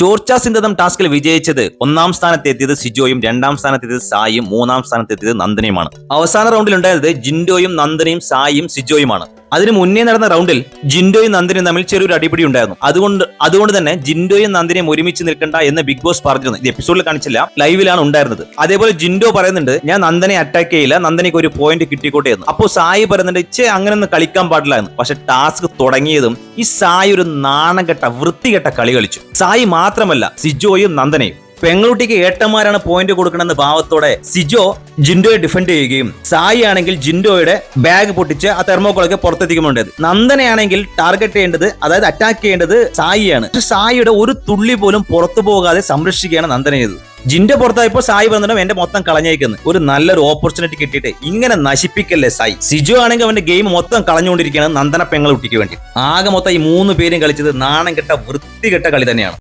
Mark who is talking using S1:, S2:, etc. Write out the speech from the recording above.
S1: ചോർച്ചാ സിന്ധതം ടാസ്കിൽ വിജയിച്ചത് ഒന്നാം സ്ഥാനത്തെത്തിയത് സിജോയും, രണ്ടാം സ്ഥാനത്തെത്തിയത് സായിയും, മൂന്നാം സ്ഥാനത്തെത്തിയത് നന്ദനയുമാണ്. അവസാന റൗണ്ടിൽ ഉണ്ടായത് ജിൻഡോയും, നന്ദനയും, സായിയും, സിജോയുമാണ്. അതിന് മുന്നേ നടന്ന റൗണ്ടിൽ ജിൻഡോയും നന്ദനയും തമ്മിൽ ചെറിയൊരു അടിപിടി ഉണ്ടായിരുന്നു. അതുകൊണ്ട് തന്നെ ജിൻഡോയും നന്ദനയും ഒരുമിച്ച് നിൽക്കണ്ട എന്ന് ബിഗ് ബോസ് പറഞ്ഞിരുന്നു. ഇത് എപ്പിസോഡിൽ കാണിച്ചില്ല, ലൈവിലാണ് ഉണ്ടായിരുന്നത്. അതേപോലെ ജിൻഡോ പറയുന്നുണ്ട്, ഞാൻ നന്ദനെ അറ്റാക്ക് ചെയ്യില്ല, നന്ദനയ്ക്ക് ഒരു പോയിന്റ് കിട്ടിക്കോട്ടെ എന്ന്. അപ്പോൾ സായി പറയുന്നുണ്ട്, അങ്ങനെ ഒന്നും കളിക്കാൻ പാടില്ല എന്ന്. പക്ഷെ ടാസ്ക് തുടങ്ങിയതും ഈ സായി ഒരു നാണംകെട്ട വൃത്തികെട്ട കളി കളിച്ചു. സായി മാത്രമല്ല, സിജോയും നന്ദനയും. പെങ്ങളുട്ടിക്ക് ഏട്ടന്മാരാണ് പോയിന്റ് കൊടുക്കണമെന്ന ഭാവത്തോടെ സിജോ ജിൻഡോയെ ഡിഫെൻഡ് ചെയ്യുകയും, സായി ആണെങ്കിൽ ജിൻഡോയുടെ ബാഗ് പൊട്ടിച്ച് ആ തെർമോക്കോളൊക്കെ പുറത്തെത്തിക്കുന്നുണ്ടായത്. നന്ദനയാണെങ്കിൽ ടാർഗറ്റ് ചെയ്യേണ്ടത്, അതായത് അറ്റാക്ക് ചെയ്യേണ്ടത് സായിയാണ്. പക്ഷെ സായിയുടെ ഒരു തുള്ളി പോലും പുറത്തു പോകാതെ സംരക്ഷിക്കുകയാണ് നന്ദന ചെയ്തത്. ജിൻഡോ പുറത്തായപ്പോൾ സായി പറഞ്ഞിട്ടും എന്റെ മൊത്തം കളഞ്ഞേക്കുന്നു. ഒരു നല്ലൊരു ഓപ്പർച്യൂണിറ്റി കിട്ടിയിട്ട് ഇങ്ങനെ നശിപ്പിക്കല്ലേ സായി. സിജോ ആണെങ്കിൽ അവന്റെ ഗെയിം മൊത്തം കളഞ്ഞുകൊണ്ടിരിക്കുകയാണ് നന്ദന പെങ്ങളുട്ടിക്ക് വേണ്ടി. ആകെ മൊത്തം ഈ 3 പേരും കളിച്ചത് നാണം കെട്ട വൃത്തികെട്ട കളി തന്നെയാണ്.